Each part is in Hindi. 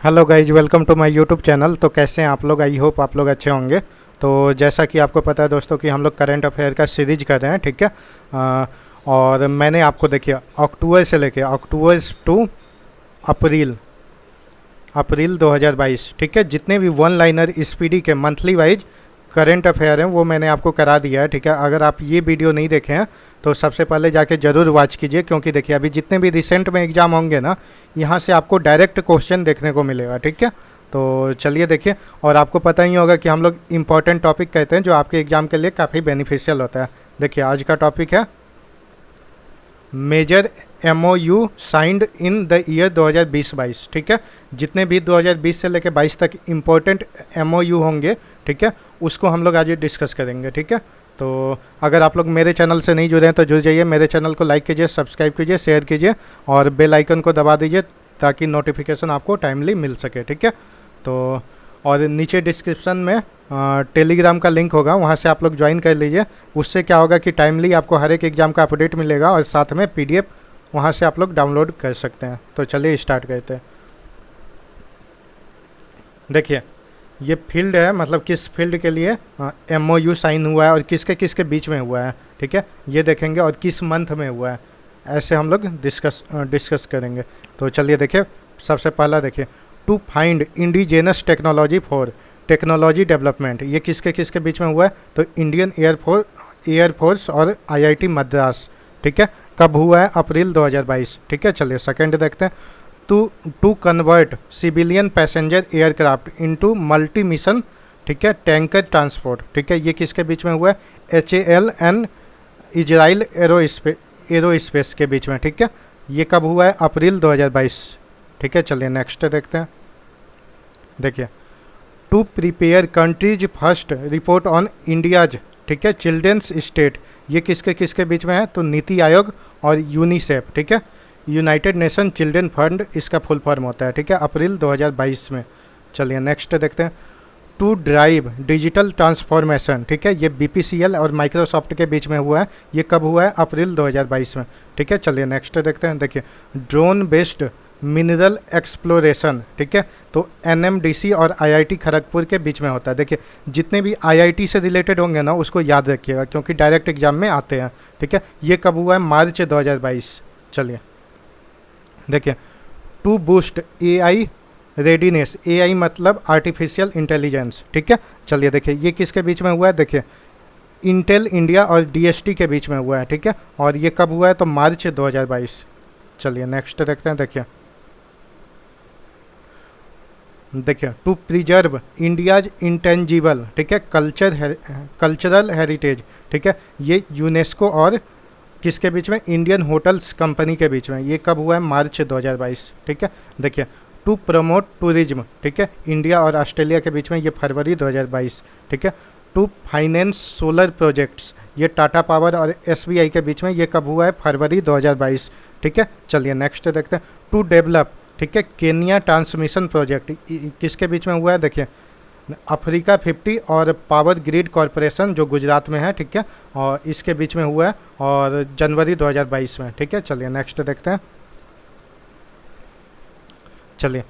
Hello guys, welcome to my YouTube channel. तो कैसे हैं आप लोग? आई होप आप लोग अच्छे होंगे। तो जैसा कि आपको पता है दोस्तों कि हम लोग करंट अफेयर का सीरीज कर रहे हैं, ठीक है। और मैंने आपको देखिए अक्टूबर से लेके अक्टूबर टू अप्रैल अप्रैल 2022, ठीक है, जितने भी वन लाइनर स्पीडी के मंथली वाइज करंट अफेयर हैं वो मैंने आपको करा दिया है, ठीक है। अगर आप ये वीडियो नहीं देखे हैं तो सबसे पहले जाके ज़रूर वॉच कीजिए, क्योंकि देखिए अभी जितने भी रिसेंट में एग्ज़ाम होंगे ना, यहाँ से आपको डायरेक्ट क्वेश्चन देखने को मिलेगा, ठीक है। तो चलिए देखिए, और आपको पता ही होगा कि हम लोग इंपॉर्टेंट टॉपिक कहते हैं जो आपके एग्ज़ाम के लिए काफ़ी बेनिफिशियल होता है। देखिए आज का टॉपिक है major MOU signed in the year 2020-22, ठीक है। जितने भी 2020 से लेकर 22 तक इम्पोर्टेंट MOU होंगे, ठीक है, उसको हम लोग आज डिस्कस करेंगे, ठीक है। तो अगर आप लोग मेरे चैनल से नहीं जुड़े हैं तो जुड़ जाइए, मेरे चैनल को लाइक कीजिए, सब्सक्राइब कीजिए, शेयर कीजिए और बेल आइकन को दबा दीजिए ताकि नोटिफिकेशन आपको टाइमली मिल सके, ठीक है। तो और नीचे डिस्क्रिप्शन में टेलीग्राम का लिंक होगा, वहाँ से आप लोग ज्वाइन कर लीजिए। उससे क्या होगा कि टाइमली आपको हर एक एग्ज़ाम का अपडेट मिलेगा और साथ में PDF वहाँ से आप लोग डाउनलोड कर सकते हैं। तो चलिए स्टार्ट करते हैं। देखिए ये फील्ड है, मतलब किस फील्ड के लिए MOU साइन हुआ है और किसके किसके बीच में हुआ है, ठीक है, ये देखेंगे, और किस मंथ में हुआ है, ऐसे हम लोग डिस्कस करेंगे। तो चलिए देखिए, सबसे पहला देखिए, to find indigenous technology for technology development, ये किसके किसके बीच में हुआ है? तो इंडियन एयरफोर्स और IIT मद्रास, ठीक है। कब हुआ है? अप्रैल 2022, ठीक है। चलिए सेकंड देखते हैं, to convert civilian passenger aircraft into multi mission, ठीक है, टैंकर ट्रांसपोर्ट, ठीक है, ये किसके बीच में हुआ है? HAL एंड इजराइल एरोस्पेस के बीच में, ठीक है। ये कब हुआ है? अप्रैल 2022, ठीक है। चलिए नेक्स्ट देखते हैं। देखिए, to prepare countries first report on India's, ठीक है, चिल्ड्रंस स्टेट, ये किसके किसके बीच में है? तो नीति आयोग और यूनिसेफ, ठीक है, यूनाइटेड नेशन चिल्ड्रन फंड इसका फुल फॉर्म होता है, ठीक है, अप्रैल 2022 में। चलिए नेक्स्ट देखते हैं, टू ड्राइव डिजिटल ट्रांसफॉर्मेशन, ठीक है, ये BPCL और माइक्रोसॉफ्ट के बीच में हुआ है। ये कब हुआ है? अप्रैल 2022 में, ठीक है। चलिए नेक्स्ट देखते हैं। देखिए, ड्रोन बेस्ड मिनरल एक्सप्लोरेशन, ठीक है, तो NMDC और IIT खड़गपुर के बीच में होता है। देखिए जितने भी IIT से रिलेटेड होंगे ना उसको याद रखिएगा, क्योंकि डायरेक्ट एग्जाम में आते हैं, ठीक है। ये कब हुआ है? मार्च 2022। चलिए देखिए, to boost AI readiness, AI मतलब आर्टिफिशियल इंटेलिजेंस, ठीक है। चलिए देखिए, ये किसके बीच में हुआ है? देखिए इंटेल इंडिया और DST के बीच में हुआ है, ठीक है, और ये कब हुआ है? तो मार्च 2022। चलिए नेक्स्ट देखते हैं। देखिए, टू प्रिजर्व इंडियाज इंटेंजिबल, ठीक है, कल्चरल हेरिटेज, ठीक है, ये यूनेस्को और किसके बीच में? इंडियन होटल्स कंपनी के बीच में। ये कब हुआ है? मार्च 2022, ठीक है। देखिए, टू प्रमोट टूरिज्म, ठीक है, इंडिया और ऑस्ट्रेलिया के बीच में, ये फरवरी 2022, ठीक है। टू फाइनेंस सोलर प्रोजेक्ट्स, ये टाटा पावर और SBI के बीच में, ये कब हुआ है? फरवरी 2022, ठीक है। चलिए नेक्स्ट देखते हैं, टू डेवलप, ठीक है, केनिया ट्रांसमिशन प्रोजेक्ट, किसके बीच में हुआ है? देखिए अफ्रीका 50 और पावर ग्रिड कॉरपोरेशन जो गुजरात में है, ठीक है, और इसके बीच में हुआ है, और जनवरी 2022 में, ठीक है। चलिए नेक्स्ट देखते हैं। चलिए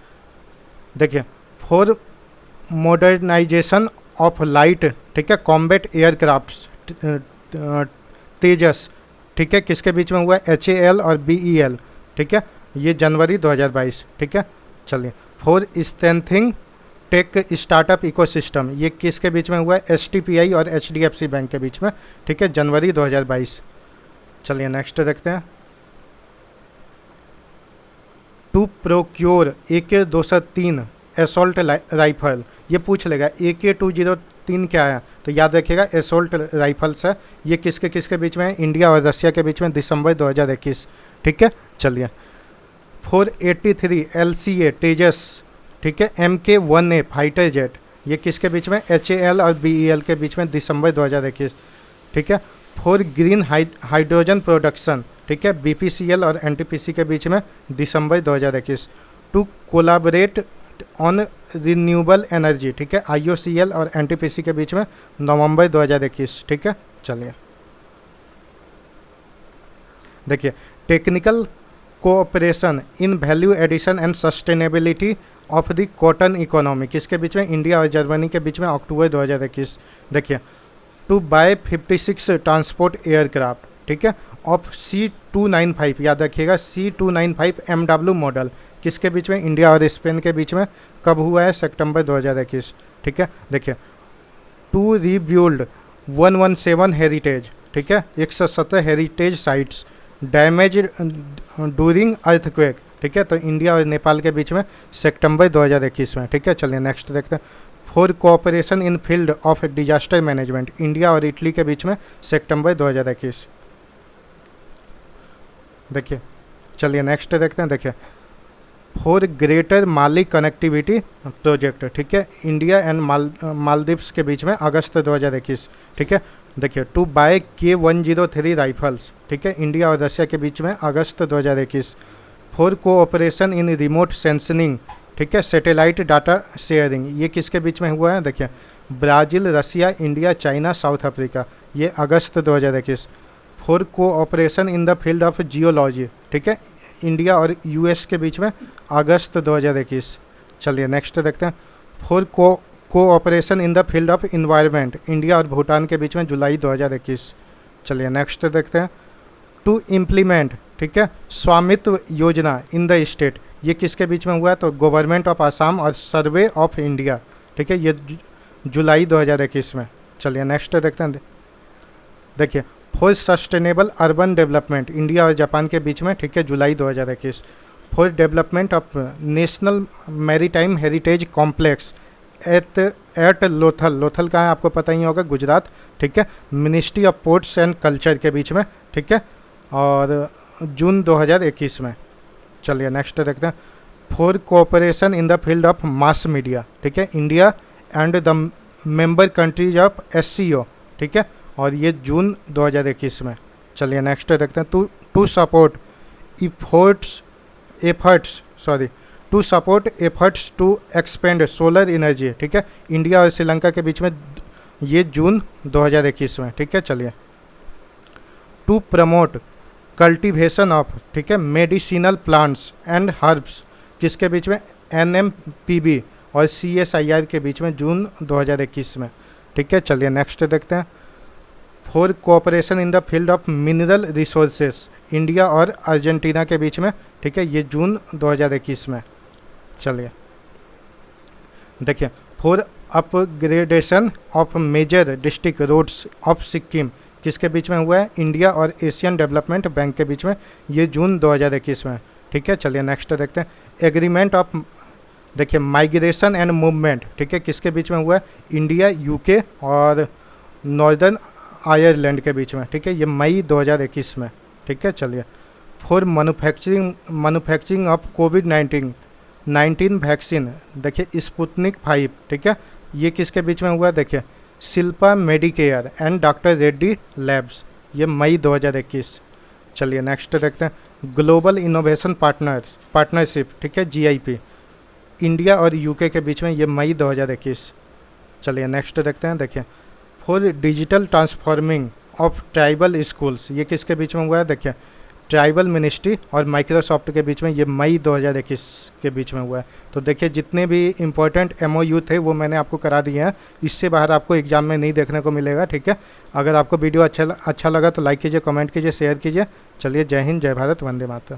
देखिए, फॉर मॉडर्नाइजेशन ऑफ लाइट, ठीक है, कॉम्बैट एयरक्राफ्ट्स, तेजस, ठीक है, किसके बीच में हुआ है? HAL और BEL, ठीक है, ये जनवरी 2022, ठीक है। चलिए, for strengthening tech startup ecosystem, ये किसके बीच में हुआ है? STPI और HDFC बैंक के बीच में, ठीक है, जनवरी 2022। चलिए नेक्स्ट देखते हैं, to procure AK-203 assault rifle, ये पूछ लेगा AK-203 क्या है, तो याद रखिएगा एसोल्ट राइफल्स है। ये किसके किसके बीच में है? इंडिया और रशिया के बीच में, दिसंबर 2021, ठीक है। चलिए, 483 LCA तेजस, ठीक है, MK-1A फाइटर जेट, ये किसके बीच में? HAL और BEL के बीच में, दिसंबर 2021, ठीक है। फॉर ग्रीन हाइड्रोजन प्रोडक्शन, ठीक है, BPCL और NTPC के बीच में, दिसंबर 2021। To collaborate on renewable energy, ठीक है, IOCL और NTPC के बीच में, नवंबर 2021, ठीक है। चलिए देखिए, technical cooperation in value addition and sustainability of the cotton economy, किसके बीच में? इंडिया और जर्मनी के बीच में, अक्टूबर 2021। देखिए, टू बाय 56 ट्रांसपोर्ट एयरक्राफ्ट, ठीक है, ऑफ C295, याद रखिएगा C295 MW मॉडल, किसके बीच में? इंडिया और स्पेन के बीच में। कब हुआ है? सितंबर 2021, ठीक है। देखिए, टू रीबिल्ड 117 हेरिटेज, ठीक है, 117 heritage sites damage during earthquake, ठीक है, तो इंडिया और नेपाल के बीच में सितंबर 2021 में, ठीक है। चलिए नेक्स्ट देखते हैं। For cooperation in field of disaster management, India और इटली के बीच में सितंबर 2021। देखिए, चलिए नेक्स्ट देखते हैं। देखिए, for greater Mali connectivity project, ठीक है, इंडिया एंड मालदीव्स के बीच में, अगस्त 2021, ठीक है। देखिए, टू बाय K103 राइफल्स, ठीक है, इंडिया और रशिया के बीच में, अगस्त 2021। For cooperation in remote sensing, ठीक है, सैटेलाइट डाटा शेयरिंग, ये किसके बीच में हुआ है? देखिए, Brazil, Russia, India, China, south Africa, ये अगस्त 2021। For cooperation in the field of geology, ठीक है, इंडिया और यूएस के बीच में, अगस्त 2021। चलिए नेक्स्ट देखते हैं। For cooperation in the field of environment, India और भूटान के बीच में, जुलाई 2021। चलिए नेक्स्ट देखते हैं। टू इम्प्लीमेंट, ठीक है, स्वामित्व योजना इन द स्टेट, ये किसके बीच में हुआ है? तो गवर्नमेंट ऑफ आसाम और सर्वे ऑफ इंडिया, ठीक है, ये जुलाई 2021 में। चलिए नेक्स्ट देखते हैं। देखिए, for sustainable urban development, India और जापान के बीच में, ठीक है, जुलाई 2021। For development of national maritime heritage complex at Lothal, Lothal कहाँ है आपको पता ही होगा, गुजरात, ठीक है, ministry of ports and culture के बीच में, ठीक है, और जून 2021 में। चलिए नेक्स्ट देखते हैं। For cooperation in the field of mass media, ठीक है, India and the member countries of SCO, ठीक है, और ये जून 2021 में। चलिए नेक्स्ट देखते हैं। To support efforts to expand solar energy, ठीक है, इंडिया और श्रीलंका के बीच में, ये जून 2021 में, ठीक है। चलिए, टू प्रमोट कल्टीवेशन ऑफ, ठीक है, मेडिसिनल प्लांट्स एंड हर्ब्स, किसके बीच में? NMPB और CSIR के बीच में, जून 2021 में, ठीक है। चलिए नेक्स्ट देखते हैं। For cooperation in the field of mineral resources, India और अर्जेंटीना के बीच में, ठीक है, ये जून 2021 में। चलिए देखिए, for upgradation of major district roads of Sikkim, किसके बीच में हुआ है? इंडिया और एशियन डेवलपमेंट बैंक के बीच में, ये जून 2021 में, ठीक है। चलिए नेक्स्ट देखते हैं। एग्रीमेंट ऑफ, देखिए, माइग्रेशन एंड मूवमेंट, ठीक है, किसके बीच में हुआ है? इंडिया, UK और नॉर्दर्न आयरलैंड के बीच में, ठीक है, ये मई 2021 में, ठीक है। चलिए, for manufacturing of COVID-19 vaccine, देखिए, स्पुतनिक 5, ठीक है, ये किसके बीच में हुआ है? देखिए, Shilpa Medicare and doctor Reddy labs, ये मई 2021। चलिए नेक्स्ट देखते हैं। ग्लोबल इनोवेशन पार्टनरशिप, ठीक है, GIP, इंडिया और UK के बीच में, ये मई 2021। चलिए नेक्स्ट देखते हैं। देखिए, for digital transforming of tribal schools, ये किसके बीच में हुआ है? देखिए, ट्राइबल मिनिस्ट्री और माइक्रोसॉफ्ट के बीच में, ये मई 2021 के बीच में हुआ है। तो देखिए, जितने भी इंपॉर्टेंट MOU थे वो मैंने आपको करा दिए हैं, इससे बाहर आपको एग्जाम में नहीं देखने को मिलेगा, ठीक है। अगर आपको वीडियो अच्छा लगा तो लाइक कीजिए, कमेंट कीजिए, शेयर कीजिए। चलिए, जय हिंद, जय भारत, वंदे मातरम।